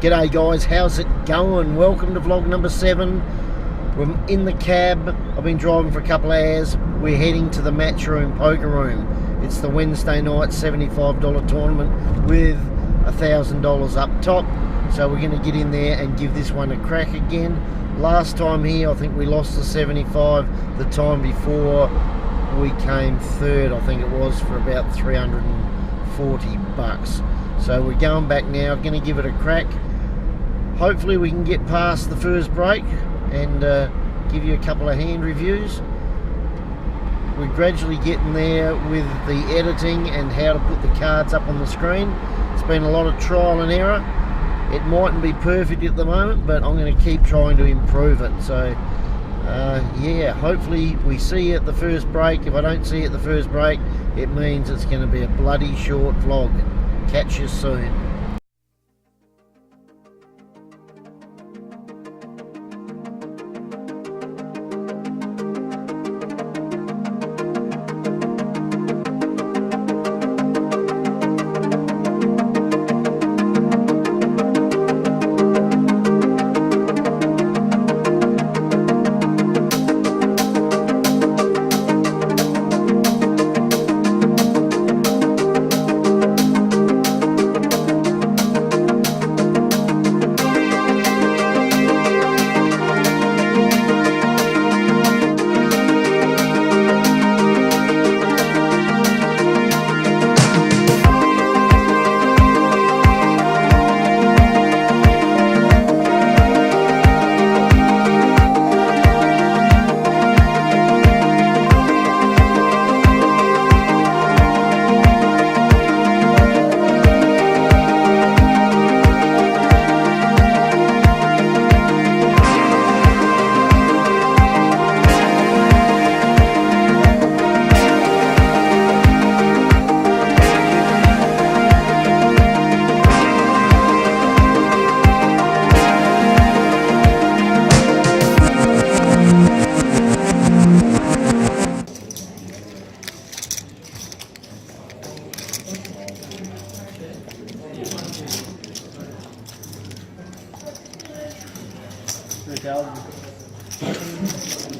G'day guys, how's it going? Welcome to vlog number 7. We're in the cab. I've been driving for a couple of hours. We're heading to the Matchroom poker room. It's the Wednesday night $75 tournament with $1,000 up top. So we're going to get in there and give this one a crack again. Last time here I think we lost the 75. The time before we came third, I think it was, for about 340 bucks. So we're going back now, going to give it a crack. Hopefully we can get past the first break and give you a couple of hand reviews. We're gradually getting there with the editing and how to put the cards up on the screen. It's been a lot of trial and error. It mightn't be perfect at the moment, but I'm going to keep trying to improve it. So yeah, hopefully we see you at the first break. If I don't see you at the first break, it means it's going to be a bloody short vlog. Catch you soon.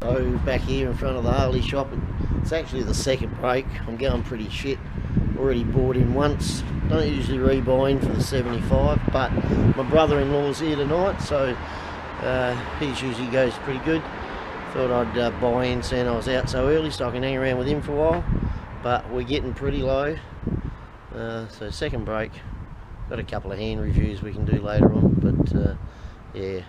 So back here in front of the Harley shop, it's actually the second break. I'm going pretty shit. Already bought in once. Don't usually rebuy in for the 75, but my brother-in-law's here tonight, so his usually goes pretty good. Thought I'd buy in saying I was out so early so I can hang around with him for a while, but we're getting pretty low. So second break. Got a couple of hand reviews we can do later on, but yeah,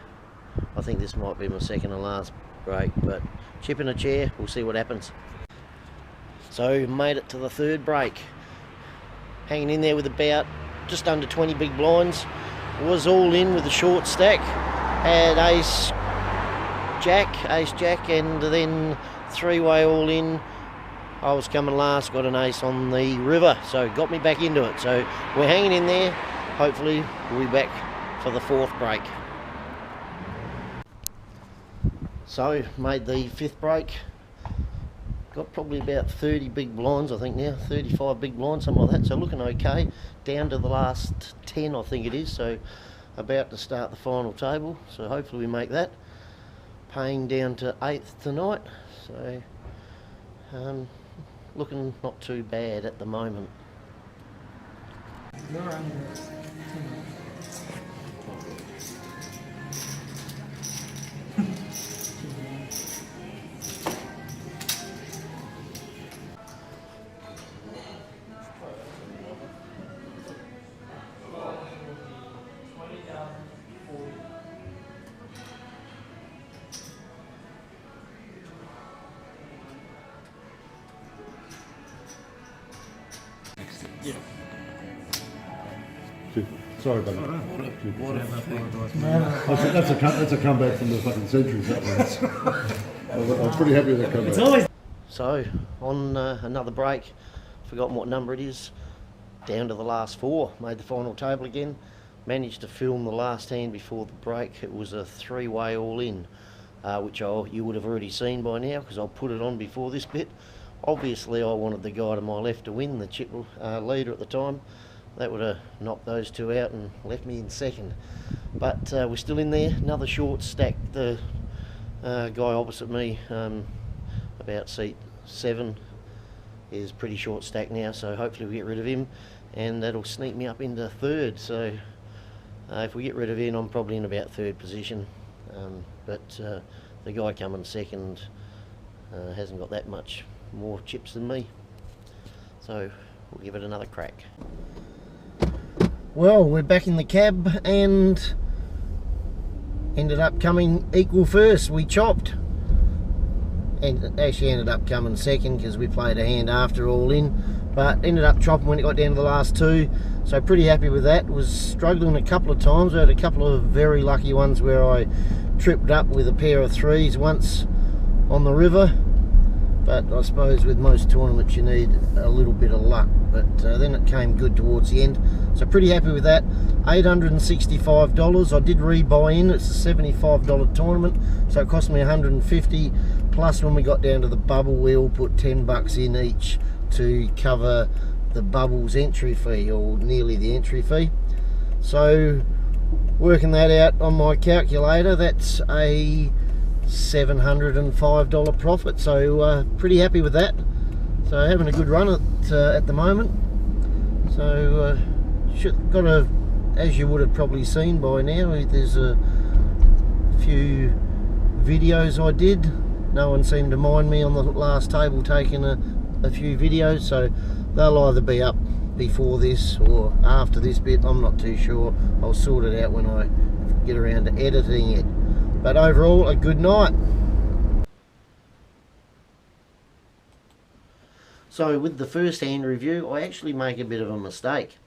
I think this might be my second and last break, but chip in a chair, we'll see what happens. So made it to the third break, hanging in there with about just under 20 big blinds. Was all in with a short stack, had ace jack, and then three-way all in. I was coming last, got an ace on the river, so got me back into it. So we're hanging in there. Hopefully we'll be back for the fourth break. So made the fifth break. Got probably about 30 big blinds, I think now, 35 big blinds, something like that. So looking okay. Down to the last 10, I think it is. So about to start the final table. So hopefully we make that. Paying down to 8th tonight. So looking not too bad at the moment. Yeah. Sorry, buddy. Whatever. That's a comeback from the fucking centuries. That was. I was pretty happy with that comeback. It's always. So on another break, forgotten what number it is. Down to the last 4. Made the final table again. Managed to film the last hand before the break. It was a three-way all-in, which you would have already seen by now because I'll put it on before this bit. Obviously I wanted the guy to my left to win, the chip leader at the time, That would have knocked those two out and left me in second. But we're still in there. Another short stack. The guy opposite me, about seat 7, is pretty short stack now, so hopefully we get rid of him, and that'll sneak me up into third. So if we get rid of him, I'm probably in about third position. But the guy coming second hasn't got that much more chips than me, so we'll give it another crack. Well, we're back in the cab and ended up coming equal first. We chopped, and actually ended up coming second because we played a hand after all in, but ended up chopping when it got down to the last two, so pretty happy with that. Was struggling a couple of times. I had a couple of very lucky ones where I tripped up with a pair of threes once on the river, but I suppose with most tournaments you need a little bit of luck, but then it came good towards the end, so pretty happy with that. $865. I did rebuy in. It's a $75 tournament, so it cost me $150, plus when we got down to the bubble we all put $10 in each to cover the bubble's entry fee, or nearly the entry fee. So working that out on my calculator, that's a $705 profit, so pretty happy with that. So having a good run at the moment. So got a, as you would have probably seen by now, there's a few videos I did. No one seemed to mind me on the last table taking a few videos, so they'll either be up before this or after this bit. I'm not too sure. I'll sort it out when I get around to editing it. But overall, a good night. So with the first hand review, I actually make a bit of a mistake.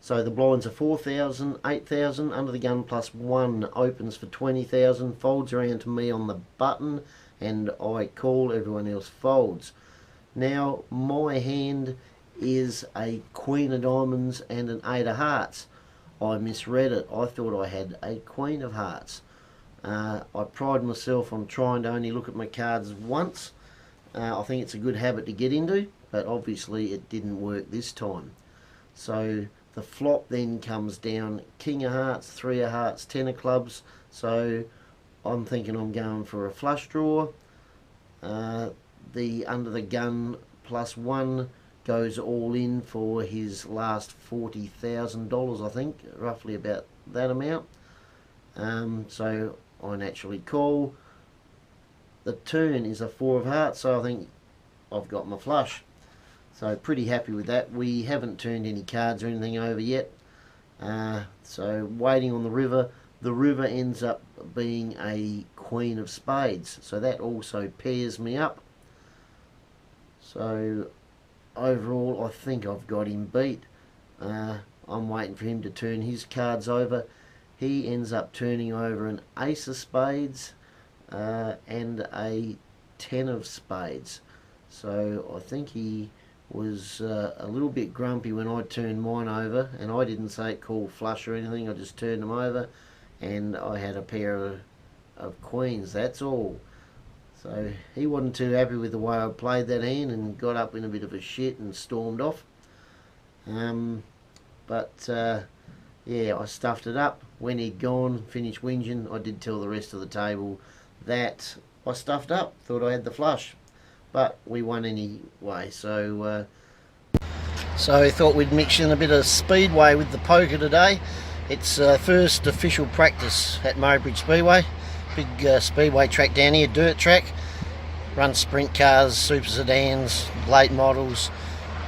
So the blinds are 4,000, 8,000, under the gun plus 1 opens for 20,000, folds around to me on the button, and I call, everyone else folds. Now my hand is a Queen of Diamonds and an 8 of Hearts. I misread it. I thought I had a Queen of Hearts. I pride myself on trying to only look at my cards once. I think it's a good habit to get into, but obviously it didn't work this time. So the flop then comes down King of Hearts, 3 of Hearts, 10 of Clubs. So I'm thinking I'm going for a flush draw. The under the gun plus 1 goes all in for his last $40,000, I think, roughly about that amount. So I naturally call. The turn is a 4 of Hearts, so I think I've got my flush. So pretty happy with that. We haven't turned any cards or anything over yet. So waiting on the river. The river ends up being a Queen of Spades, so that also pairs me up. So overall I think I've got him beat. I'm waiting for him to turn his cards over. He ends up turning over an Ace of Spades and a 10 of Spades. So I think he was a little bit grumpy when I turned mine over, and I didn't say it called flush or anything. I just turned them over and I had a pair of queens, that's all. So he wasn't too happy with the way I played that hand and got up in a bit of a shit and stormed off. Yeah, I stuffed it up. When he'd gone, finished whinging, I did tell the rest of the table that I stuffed up, thought I had the flush, but we won anyway. So I thought we'd mix in a bit of Speedway with the poker today. It's first official practice at Murray Bridge Speedway. Big Speedway track down here, dirt track. Runs sprint cars, super sedans, late models.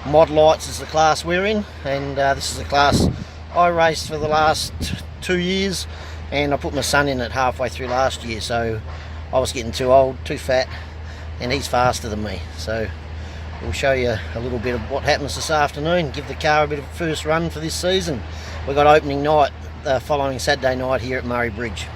Mod lights is the class we're in, and this is the class I raced for the last 2 years, and I put my son in it halfway through last year, so I was getting too old, too fat, and he's faster than me. So we'll show you a little bit of what happens this afternoon, give the car a bit of a first run for this season. We've got opening night the following Saturday night here at Murray Bridge.